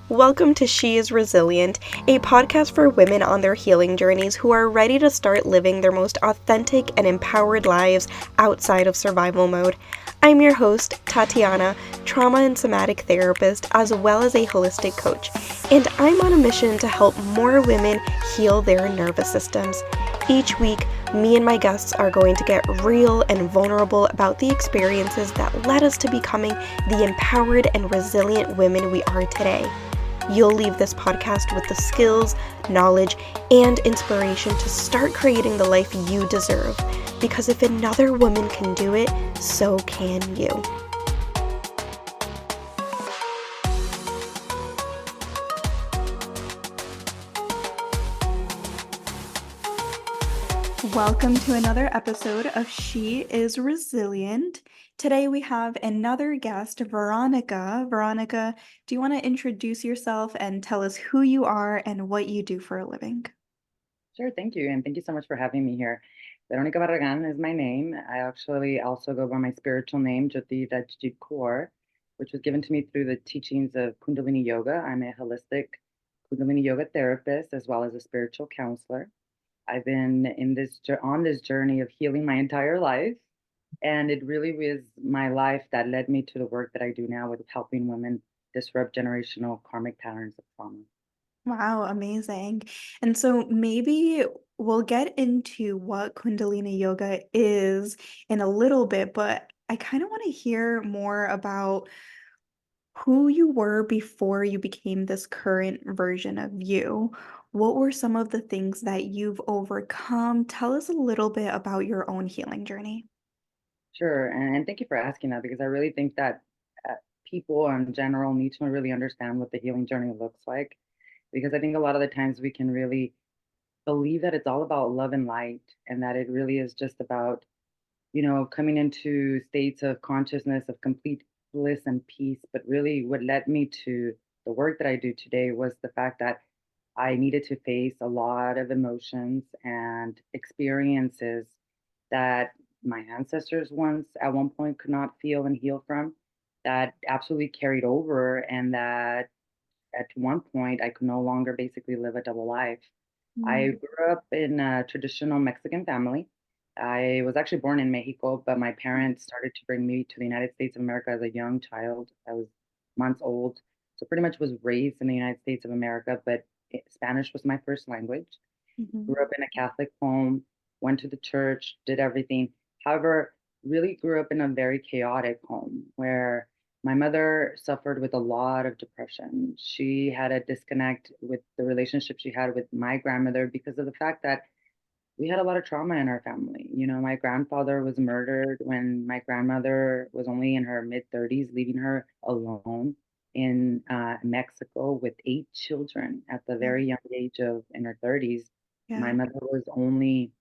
Welcome to She is Resilient, a podcast for women on their healing journeys who are ready to start living their most authentic and empowered lives outside of survival mode. I'm your host, Tatiana, trauma and somatic therapist, as well as a holistic coach, and I'm on a mission to help more women heal their nervous systems. Each week, me and my guests are going to get real and vulnerable about the experiences that led us to becoming the empowered and resilient women we are today. You'll leave this podcast with the skills, knowledge, and inspiration to start creating the life you deserve. Because if another woman can do it, so can you. Welcome to another episode of She is Resilient. Today we have another guest, Veronica. Veronica, do you want to introduce yourself and tell us who you are and what you do for a living? Sure, thank you. And thank you so much for having me here. Veronica Barragan is my name. I actually also go by my spiritual name, Joti Radjeep Kaur, which was given to me through the teachings of Kundalini Yoga. I'm a holistic Kundalini Yoga Therapist as well as a spiritual counselor. I've been on this journey of healing my entire life, and it really was my life that led me to the work that I do now with helping women disrupt generational karmic patterns of trauma. Wow, amazing. And so maybe we'll get into what Kundalini Yoga is in a little bit, but I kind of want to hear more about who you were before you became this current version of you. What were some of the things that you've overcome? Tell us a little bit about your own healing journey. Sure, and thank you for asking that because I really think that people in general need to really understand what the healing journey looks like. Because I think a lot of the times we can really believe that it's all about love and light, and that it really is just about, coming into states of consciousness of complete bliss and peace. But really, what led me to the work that I do today was the fact that I needed to face a lot of emotions and experiences that my ancestors once at one point could not feel and heal from, that absolutely carried over, and that at one point I could no longer basically live a double life. I Mm, grew up in a traditional Mexican family. I was actually born in Mexico, but my parents started to bring me to the United States of America as a young child. I was months old. So pretty much was raised in the United States of America, but Spanish was my first language. mhm. Grew up in a Catholic home, went to the church, did everything. However, really grew up in a very chaotic home where my mother suffered with a lot of depression. She had a disconnect with the relationship she had with my grandmother because of the fact that we had a lot of trauma in our family. My grandfather was murdered when my grandmother was only in her mid 30s, leaving her alone in Mexico with 8 children at the Yeah. very young age of in her 30s. My Yeah. mother was only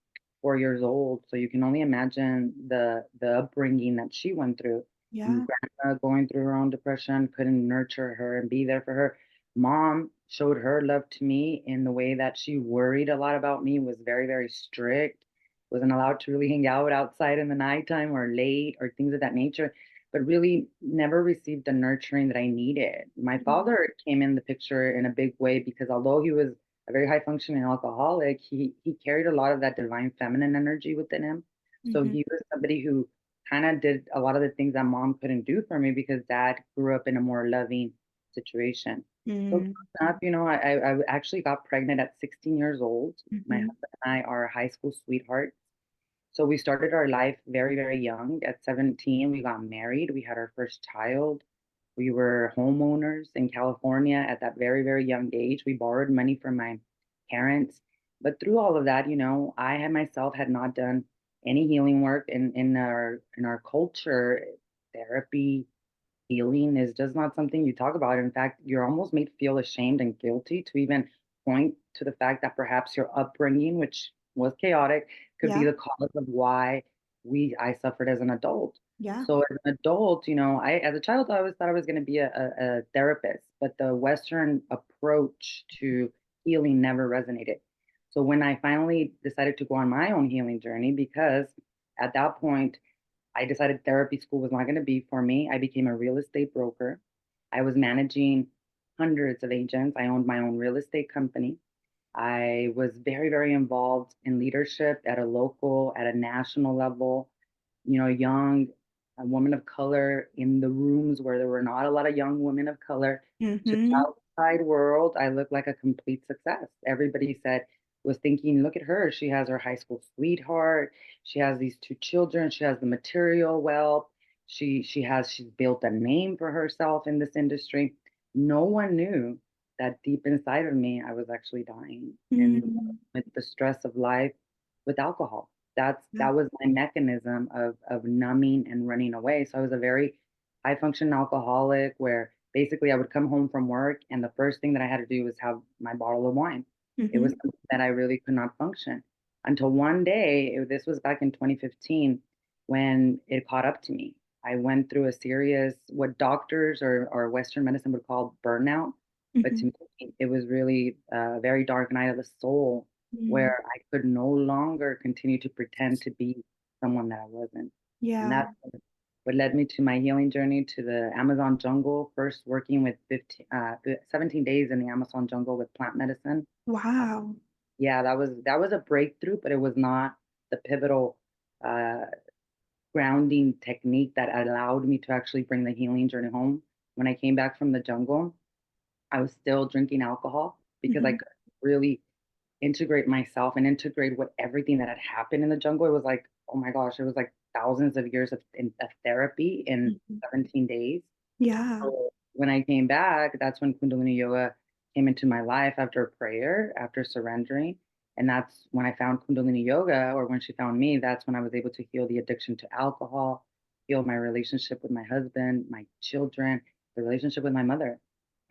4 years old, so you can only imagine the upbringing that she went through. Yeah. Grandma going through her own depression, couldn't nurture her and be there for her. Mom showed her love to me in the way that she worried a lot about me, was very, very strict, wasn't allowed to really hang out outside in the nighttime or late or things of that nature, but really never received the nurturing that I needed. My Mm, father came in the picture in a big way because although he was a very high functioning alcoholic, he carried a lot of that divine feminine energy within him. So mhm. he was somebody who kind of did a lot of the things that mom couldn't do for me because dad grew up in a more loving situation. So Mm, growing up, I actually got pregnant at 16 years old. My mhm. husband and I are high school sweethearts. So we started our life very, very young. At 17, we got married. We had our first child. We were homeowners in California at that very, very young age. We borrowed money from my parents. But through all of that, I had myself had not done any healing work in our culture. Therapy, healing is just not something you talk about. In fact, you're almost made feel ashamed and guilty to even point to the fact that perhaps your upbringing, which was chaotic, could be Yeah. the cause of why I suffered as an adult. Yeah. So as an adult, I as a child I always thought I was going to be a therapist, but the Western approach to healing never resonated. So when I finally decided to go on my own healing journey, because at that point I decided therapy school was not going to be for me. I became a real estate broker. I was managing hundreds of agents. I owned my own real estate company. I was very, very involved in leadership at a local, at a national level, young, a woman of color in the rooms where there were not a lot of young women of color. To the Mm-hmm. outside world, I looked like a complete success. Everybody was thinking, look at her. She has her high school sweetheart. She has these two children. She has the material wealth. She's built a name for herself in this industry. No one knew that deep inside of me, I was actually dying and Mm-hmm. with the stress of life with alcohol. That was my mechanism of numbing and running away. So I was a very high function alcoholic where basically I would come home from work and the first thing that I had to do was have my bottle of wine. It was Mm-hmm. something that I really could not function until one day, this was back in 2015 when it caught up to me. I went through a serious, what doctors or Western medicine would call burnout. But to Mm-hmm. me, it was really a very dark night of the soul Mm. where I could no longer continue to pretend to be someone that I wasn't. And Yeah. that's what led me to my healing journey to the Amazon jungle, first working with 17 days in the Amazon jungle with plant medicine. Wow. Yeah, that was a breakthrough, but it was not the pivotal uh, grounding technique that allowed me to actually bring the healing journey home. When I came back from the jungle, I was still drinking alcohol because I Mm-hmm. couldn't really integrate myself and integrate what everything that had happened in the jungle. It was like, oh my gosh, it was like thousands of years of therapy in Mm-hmm. 17 days. Yeah. So when I came back, that's when Kundalini Yoga came into my life after prayer, after surrendering. And that's when I found Kundalini Yoga, or when she found me, that's when I was able to heal the addiction to alcohol, heal my relationship with my husband, my children, the relationship with my mother.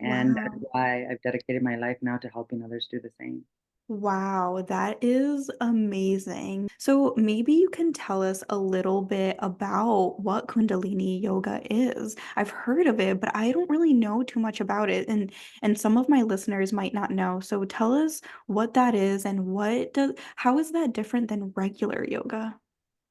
And that's Wow. why I've dedicated my life now to helping others do the same. Wow, that is amazing. So maybe you can tell us a little bit about what Kundalini yoga is. I've heard of it, but I don't really know too much about it, and some of my listeners might not know. So tell us what that is and how is that different than regular yoga?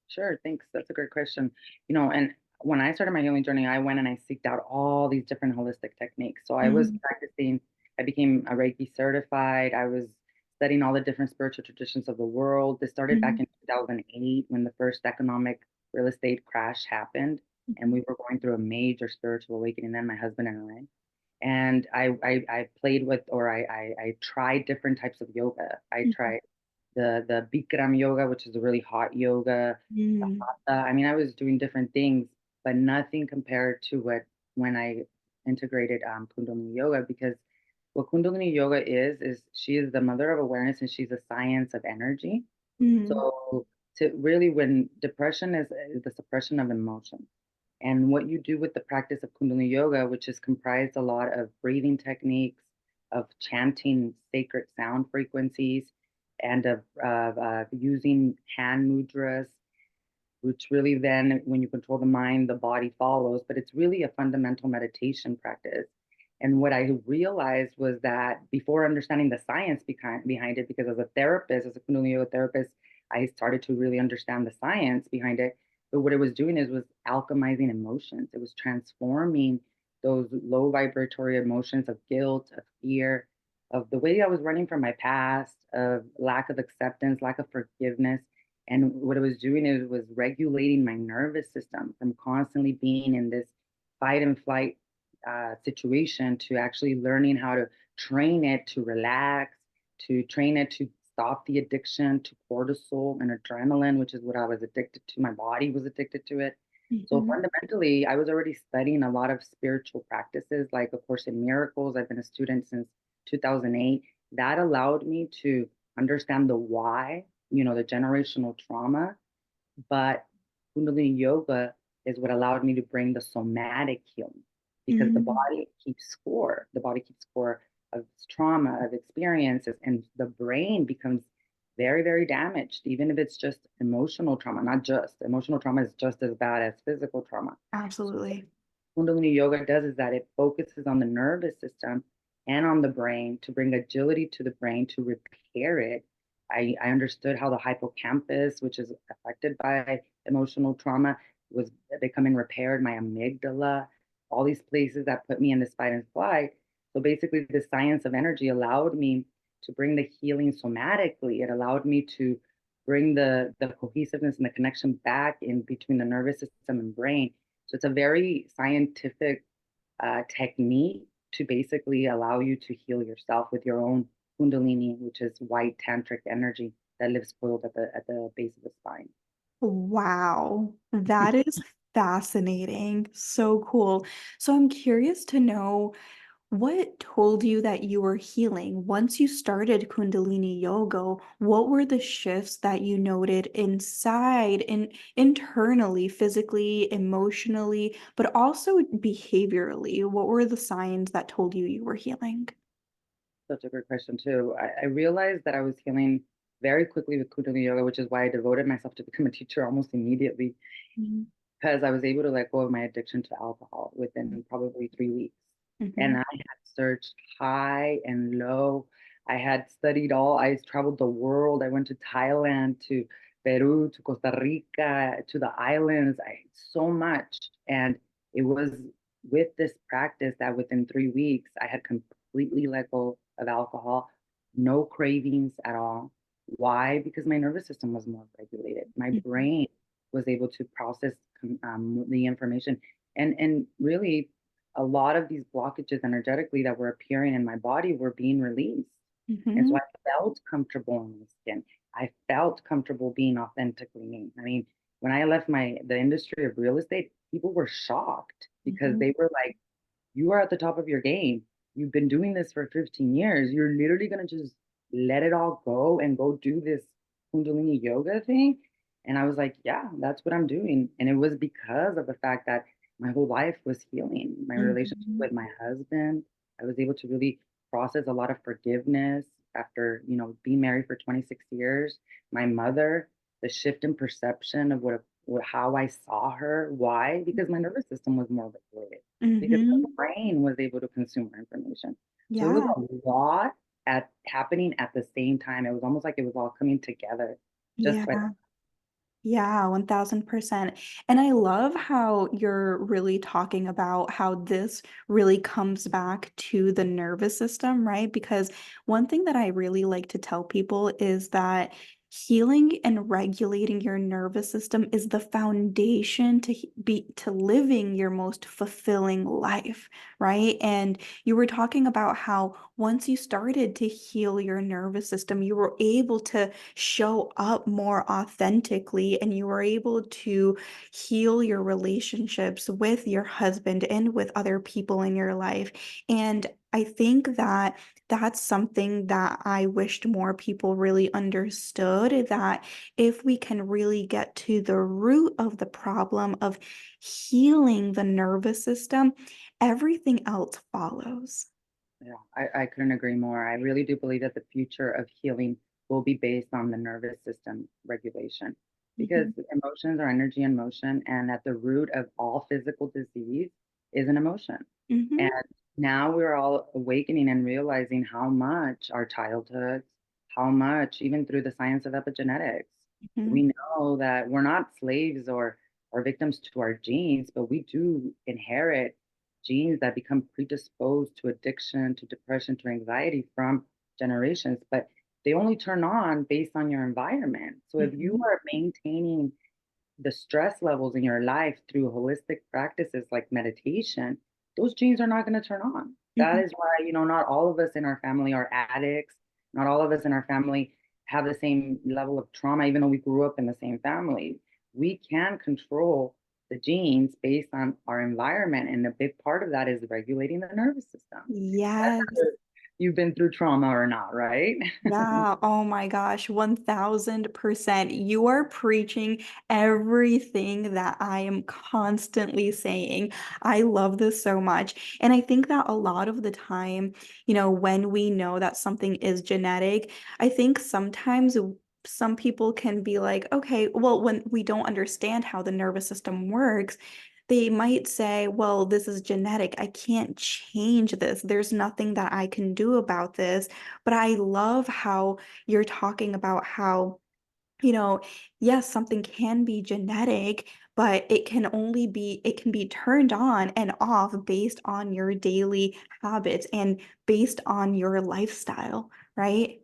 Sure, thanks. That's a great question. And when I started my healing journey, I went and I seeked out all these different holistic techniques. So I was Mm, practicing, I became a Reiki certified. I was studying all the different spiritual traditions of the world. This started back mhm, in 2008 when the first economic real estate crash happened. And mhm, we were going through a major spiritual awakening, then my husband and I. And I played with, or I tried different types of yoga. I mhm, tried the Bikram yoga, which is a really hot yoga. mm, I mean, I was doing different things, but nothing compared to when I integrated Kundalini yoga, because what Kundalini yoga is she is the mother of awareness and she's a science of energy. mm, So to really, when depression is the suppression of emotion, and what you do with the practice of Kundalini yoga, which is comprised a lot of breathing techniques, of chanting sacred sound frequencies, and of using hand mudras, which really then, when you control the mind, the body follows. But it's really a fundamental meditation practice. And what I realized was that before understanding the science behind it, because as a therapist, as a Kundalini Yoga therapist, I started to really understand the science behind it. But what it was doing was alchemizing emotions. It was transforming those low vibratory emotions of guilt, of fear, of the way I was running from my past, of lack of acceptance, lack of forgiveness. And what it was doing is it was regulating my nervous system from constantly being in this fight and flight situation to actually learning how to train it to relax, to train it to stop the addiction to cortisol and adrenaline, which is what I was addicted to. My body was addicted to it. So mhm, fundamentally, I was already studying a lot of spiritual practices, like A Course in Miracles. I've been a student since 2008. That allowed me to understand the why, the generational trauma, but Kundalini Yoga is what allowed me to bring the somatic healing, because the mm, body keeps score. The body keeps score of trauma, of experiences, and the brain becomes very, very damaged, even if it's just emotional trauma. Not just emotional trauma is just as bad as physical trauma. So absolutely. Kundalini Yoga does is that it focuses on the nervous system and on the brain to bring agility to the brain to repair it. I understood how the hippocampus, which is affected by emotional trauma, was becoming repaired, my amygdala, all these places that put me in this fight and flight. So basically, the science of energy allowed me to bring the healing somatically. It allowed me to bring the cohesiveness and the connection back in between the nervous system and brain. So it's a very scientific technique to basically allow you to heal yourself with your own Kundalini, which is white tantric energy that lives coiled at the base of the spine. Wow, that is fascinating. So cool. So I'm curious to know what told you that you were healing? Once you started Kundalini Yoga, what were the shifts that you noted inside and internally, physically, emotionally, but also behaviorally? What were the signs that told you you were healing? Such a good question too. I realized that I was healing very quickly with Kundalini Yoga, which is why I devoted myself to become a teacher almost immediately Mhm. because I was able to let go of my addiction to alcohol within probably 3 weeks. And Mhm. I had searched high and low. I traveled the world. I went to Thailand, to Peru, to Costa Rica, to the islands. So much. And it was with this practice that within 3 weeks, I had completely let go of alcohol, no cravings at all. Why? Because my nervous system was more regulated. My Mhm. brain was able to process the information. And really, a lot of these blockages energetically that were appearing in my body were being released. And so Mhm. I felt comfortable in my skin. I felt comfortable being authentically me. I mean, when I left the industry of real estate, people were shocked because Mhm. they were like, you are at the top of your game. You've been doing this for 15 years. You're literally going to just let it all go and go do this Kundalini yoga thing. And I was like, yeah, that's what I'm doing. And it was because of the fact that my whole life was healing. My relationship Mhm. with my husband, I was able to really process a lot of forgiveness after, being married for 26 years. My mother, the shift in perception of how I saw her. Why? Because my nervous system was more regulated because the Mhm. brain was able to consume more information. So it was Yeah. a lot happening at the same time. It was almost like it was all coming together just by Yeah. Yeah, 1000%. And I love how you're really talking about how this really comes back to the nervous system, right? Because one thing that I really like to tell people is that healing and regulating your nervous system is the foundation to living your most fulfilling life, right? And you were talking about how once you started to heal your nervous system, you were able to show up more authentically and you were able to heal your relationships with your husband and with other people in your life. And I think that that's something that I wished more people really understood, that if we can really get to the root of the problem of healing the nervous system, everything else follows. Yeah, I couldn't agree more. I really do believe that the future of healing will be based on the nervous system regulation because Mhm. emotions are energy and motion, and at the root of all physical disease is an emotion. And Mhm. now we're all awakening and realizing how much our childhoods, how much, even through the science of epigenetics, Mhm. we know that we're not slaves or victims to our genes, but we do inherit genes that become predisposed to addiction, to depression, to anxiety from generations, but they only turn on based on your environment. So if you Mhm. are maintaining the stress levels in your life through holistic practices like meditation, those genes are not going to turn on. That Mhm. is why, not all of us in our family are addicts. Not all of us in our family have the same level of trauma, even though we grew up in the same family. We can control the genes based on our environment. And a big part of that is regulating the nervous system. That's Yes. whether you've been through trauma or not, right? Yeah. Oh my gosh. 1000%. You are preaching everything that I am constantly saying. I love this so much. And I think that a lot of the time, when we know that something is genetic, I think sometimes some people can be like, okay, well, when we don't understand how the nervous system works, they might say, well, this is genetic. I can't change this. There's nothing that I can do about this. But I love how you're talking about how, you know, yes, something can be genetic, but it can be turned on and off based on your daily habits and based on your lifestyle, right?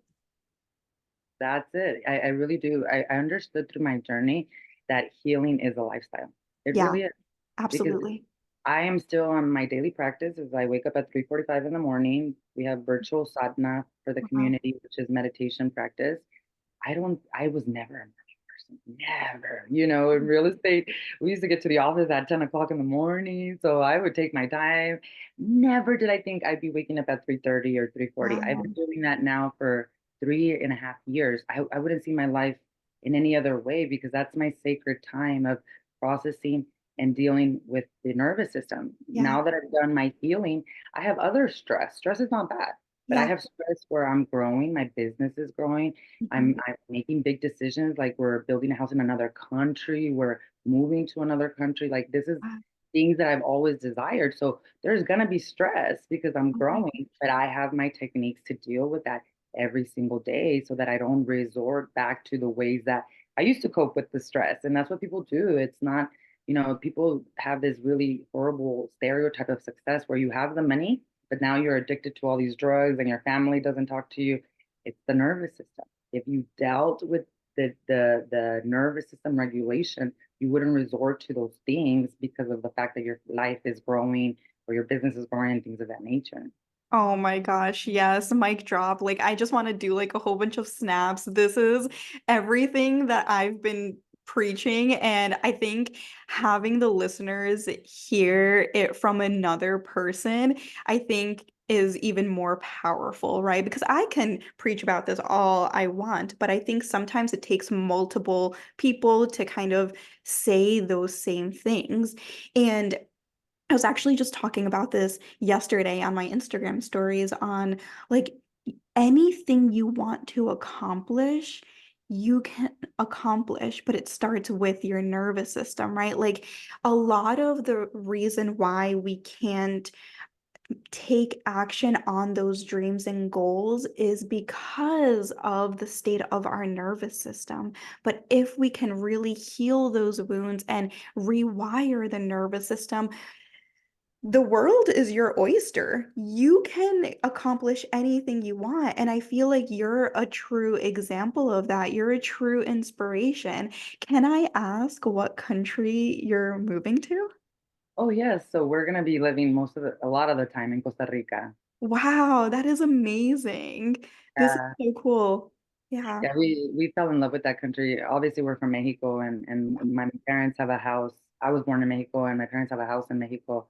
That's it. I really do. I understood through my journey that healing is a lifestyle. It Yeah, really is. Because absolutely. I am still on my daily practice as I wake up at 3:45 in the morning. We have virtual sadhana for the Wow. community, which is meditation practice. I was never a morning person, never. In real estate, we used to get to the office at 10 o'clock in the morning. So I would take my time. Never did I think I'd be waking up at 3:30 or 3:40. I've Wow. been doing that now for 3.5 years. I wouldn't see my life in any other way because that's my sacred time of processing and dealing with the nervous system. Yeah. Now that I've done my healing, I have other stress. Stress is not bad, but I Yeah. have stress where I'm growing, my business is growing. Mhm. I'm making big decisions, like we're building a house in another country, we're moving to another country. Like this is Wow. things that I've always desired. So there's gonna be stress because I'm Oh my growing, but I have my techniques to deal with that every single day so that I don't resort back to the ways that I used to cope with the stress. And that's what people do. It's not, people have this really horrible stereotype of success where you have the money, but now you're addicted to all these drugs and your family doesn't talk to you. It's the nervous system. If you dealt with the nervous system regulation, you wouldn't resort to those things because of the fact that your life is growing or your business is growing and things of that nature. Oh my gosh, yes, mic drop. Like I just want to do like a whole bunch of snaps. This is everything that I've been preaching, and I think having the listeners hear it from another person, I think is even more powerful, right? Because I can preach about this all I want, but I think sometimes it takes multiple people to kind of say those same things. And I was actually just talking about this yesterday on my Instagram stories on like anything you want to accomplish, you can accomplish, but it starts with your nervous system, right? Like a lot of the reason why we can't take action on those dreams and goals is because of the state of our nervous system. But if we can really heal those wounds and rewire the nervous system, the world is your oyster. You can accomplish anything you want. And I feel like you're a true example of that. You're a true inspiration. Can I ask what country you're moving to? Oh yes, so we're gonna be living a lot of the time in Costa Rica. Wow, that is amazing. This is Yeah, so cool. Yeah. yeah, we fell in love with that country. Obviously, we're from Mexico, and my parents have a house. I was born in Mexico, and my parents have a house in Mexico.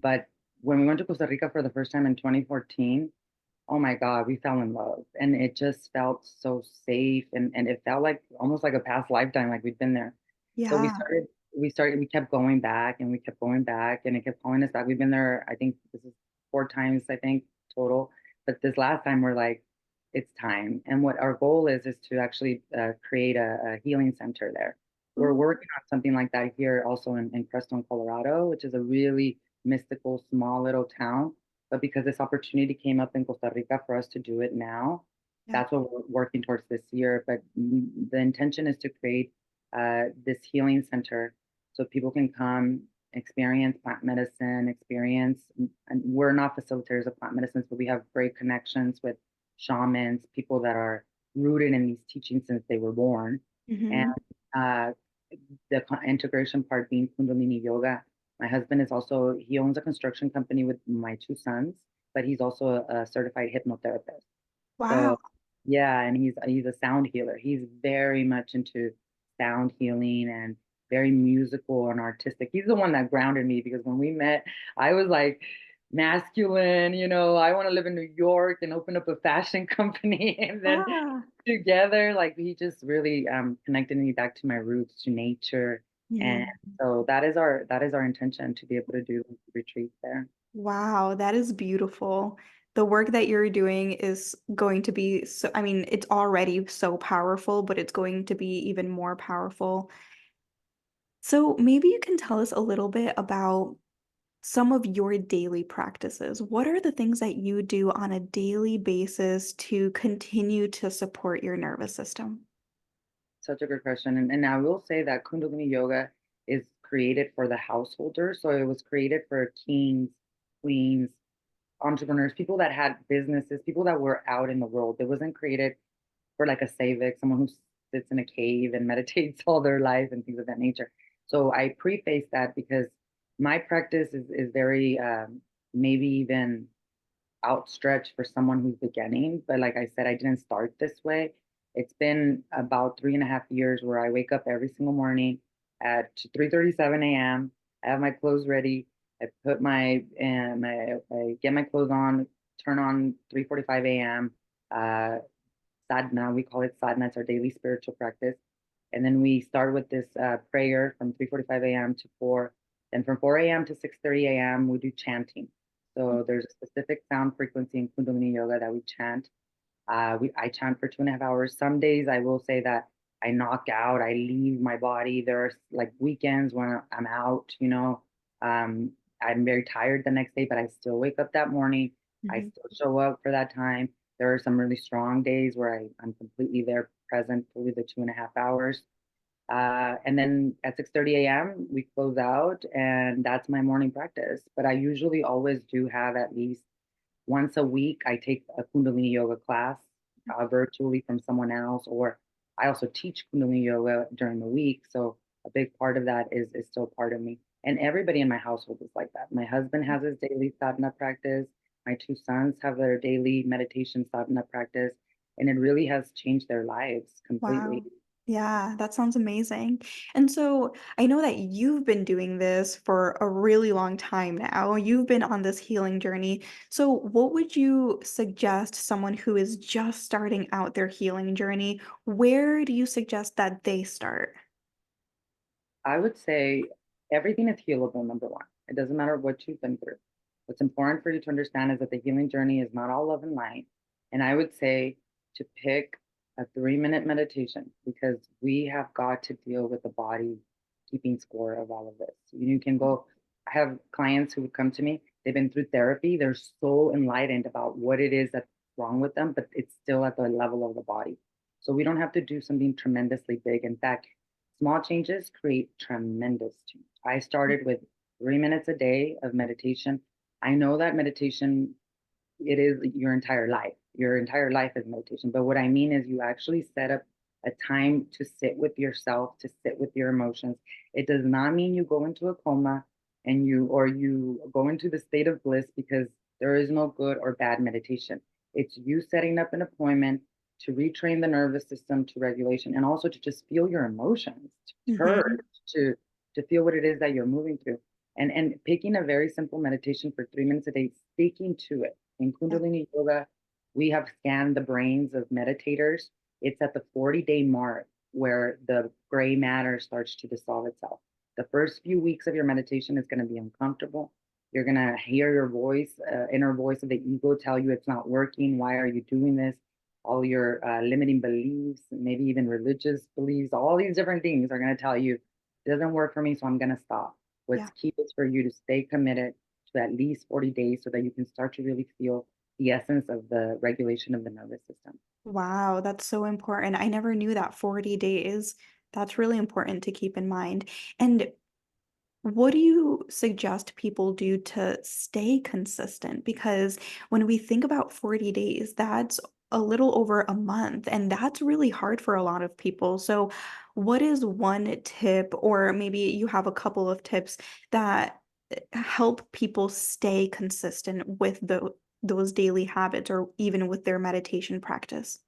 But when we went to Costa Rica for the first time in 2014, oh my God, we fell in love. And it just felt so safe and it felt like almost like a past lifetime, like we'd been there. So Yeah. we kept going back and we kept going back and it kept calling us back. We've been there, I think this is 4 times, I think, total. But this last time we're like, it's time. And what our goal is to actually create a healing center there. We're Ooh, working on something like that here also in Preston, Colorado, which is a really mystical, small little town. But because this opportunity came up in Costa Rica for us to do it now, yeah. that's what we're working towards this year. But the intention is to create this healing center so people can come experience plant medicine, and we're not facilitators of plant medicines, but we have great connections with shamans, people that are rooted in these teachings since they were born. And Hmm. uh, the integration part being Kundalini Yoga. My husband he owns a construction company with my 2 sons, but he's also a certified hypnotherapist. Wow. So yeah, and he's a sound healer. He's very much into sound healing and very musical and artistic. He's the one that grounded me because when we met, I was like masculine, I want to live in New York and open up a fashion company. And then Ah. together, like he just really connected me back to my roots, to nature. Yeah. And so that is our intention to be able to do retreats there. Wow, that is beautiful. The work that you're doing is going to be so, I mean, it's already so powerful, but it's going to be even more powerful. So maybe you can tell us a little bit about some of your daily practices. What are the things that you do on a daily basis to continue to support your nervous system? Such a good question. And I will say that Kundalini Yoga is created for the householder. So it was created for kings, queens, entrepreneurs, people that had businesses, people that were out in the world. It wasn't created for like a savic, someone who sits in a cave and meditates all their life and things of that nature. So I preface that because my practice is very maybe even outstretched for someone who's beginning. But like I said, I didn't start this way. It's been about 3.5 years where I wake up every single morning at 3:37 a.m. I have my clothes ready. I put I get my clothes on, turn on 3:45 a.m. Uh, sadhana, we call it sadhana. It's our daily spiritual practice. And then we start with this prayer from 3:45 a.m. to 4. Then from 4 a.m. to 6:30 a.m. we do chanting. So there's a specific sound frequency in Kundalini Yoga that we chant. I chant for 2.5 hours. Some days I will say that I knock out, I leave my body. There are like weekends when I'm out, I'm very tired the next day, but I still wake up that morning. I Mhm. still show up for that time. There are some really strong days where I'm completely there, present, fully the 2.5 hours. And then at 6:30 a.m., we close out, and that's my morning practice. But I usually always do have at least once a week, I take a Kundalini yoga class virtually from someone else, or I also teach Kundalini yoga during the week. So a big part of that is still part of me. And everybody in my household is like that. My husband has his daily sadhana practice. My two sons have their daily meditation sadhana practice. And it really has changed their lives completely. Wow. Yeah, that sounds amazing. And so I know that you've been doing this for a really long time now. You've been on this healing journey. So, what would you suggest someone who is just starting out their healing journey? Where do you suggest that they start? I would say everything is healable, number one. It doesn't matter what you've been through. What's important for you to understand is that the healing journey is not all love and light. And I would say to pick a 3-minute meditation because we have got to deal with the body keeping score of all of this. You can go, I have clients who would come to me, they've been through therapy, they're so enlightened about what it is that's wrong with them, but it's still at the level of the body. So we don't have to do something tremendously big. In fact, small changes create tremendous change. I started with 3 minutes a day of meditation. I know that meditation, it is your entire life. Your entire life is meditation. But what I mean is, you actually set up a time to sit with yourself, to sit with your emotions. It does not mean you go into a coma and you go into the state of bliss, because there is no good or bad meditation. It's you setting up an appointment to retrain the nervous system to regulation, and also to just feel your emotions, to purge, Mhm. to feel what it is that you're moving through. And picking a very simple meditation for 3 minutes a day, sticking to it. In Yeah. Kundalini Yoga, we have scanned the brains of meditators. It's at the 40-day mark where the gray matter starts to dissolve itself. The first few weeks of your meditation is going to be uncomfortable. You're going to hear your voice, inner voice of the ego tell you it's not working. Why are you doing this? All your limiting beliefs, maybe even religious beliefs, all these different things are going to tell you it doesn't work for me, so I'm going to stop. What's Yeah. key is for you to stay committed to at least 40 days so that you can start to really feel the essence of the regulation of the nervous system. Wow, that's so important. I never knew that 40 days. That's really important to keep in mind. And what do you suggest people do to stay consistent? Because when we think about 40 days, that's a little over a month, and that's really hard for a lot of people. So, what is one tip, or maybe you have a couple of tips that help people stay consistent with those daily habits or even with their meditation practice?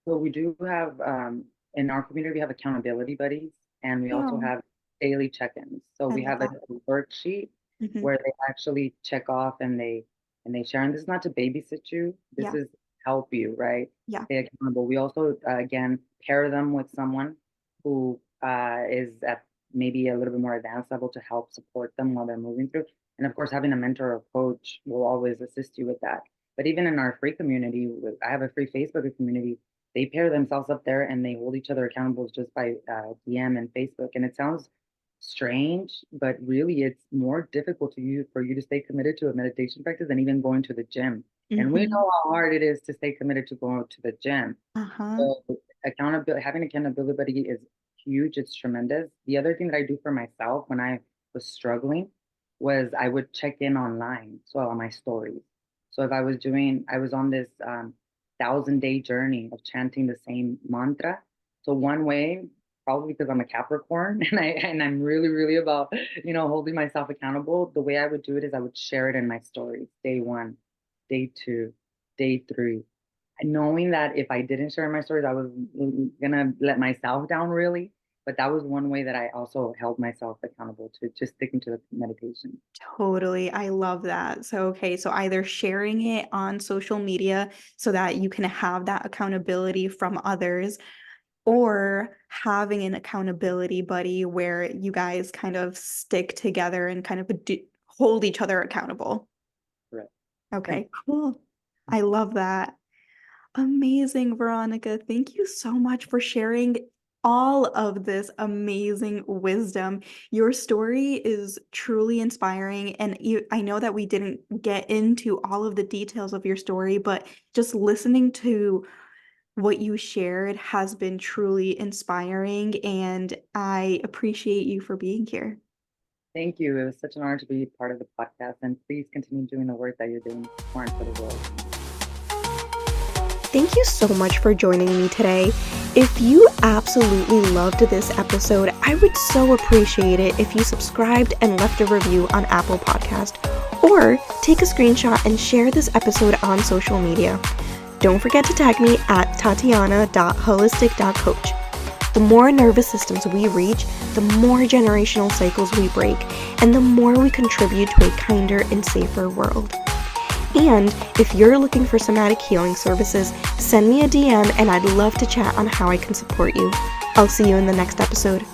So we do have in our community we have accountability buddies, and we also Oh, have daily check-ins. So I we love have a that. worksheet Hmm. where they actually check off and they share. And this is not to babysit you. This Yeah, is help you, right? yeah. Stay accountable. We also again pair them with someone who is at maybe a little bit more advanced level to help support them while they're moving through. And of course, having a mentor or coach will always assist you with that. But even in our free community, I have a free Facebook community. They pair themselves up there and they hold each other accountable just by DM and Facebook. And it sounds strange, but really it's more difficult for you to stay committed to a meditation practice than even going to the gym. And we Hmm. know how hard it is to stay committed to going to the gym. Uh-huh. So accountability, having accountability buddy is huge. It's tremendous. The other thing that I do for myself when I was struggling was I would check in online, so on my stories. So if I was on this 1,000-day journey of chanting the same mantra. So one way, probably because I'm a Capricorn and I'm really, really about, holding myself accountable. The way I would do it is I would share it in my stories. Day 1, day 2, day 3. And knowing that if I didn't share my stories, I was gonna let myself down really. But that was one way that I also held myself accountable to just sticking to the meditation. Totally. I love that. So, okay, so either sharing it on social media so that you can have that accountability from others, or having an accountability buddy where you guys kind of stick together and kind of hold each other accountable. Correct. Thanks. Okay, cool. I love that. Amazing, Veronica. Thank you so much for sharing all of this amazing wisdom. Your story is truly inspiring. And I know that we didn't get into all of the details of your story, but just listening to what you shared has been truly inspiring. And I appreciate you for being here. Thank you. It was such an honor to be part of the podcast, and please continue doing the work that you're doing for and for the world. Thank you so much for joining me today. If you absolutely loved this episode, I would so appreciate it if you subscribed and left a review on Apple Podcast, or take a screenshot and share this episode on social media. Don't forget to tag me at tatiana.holistic.coach. The more nervous systems we reach, the more generational cycles we break, and the more we contribute to a kinder and safer world. And if you're looking for somatic healing services, send me a DM and I'd love to chat on how I can support you. I'll see you in the next episode.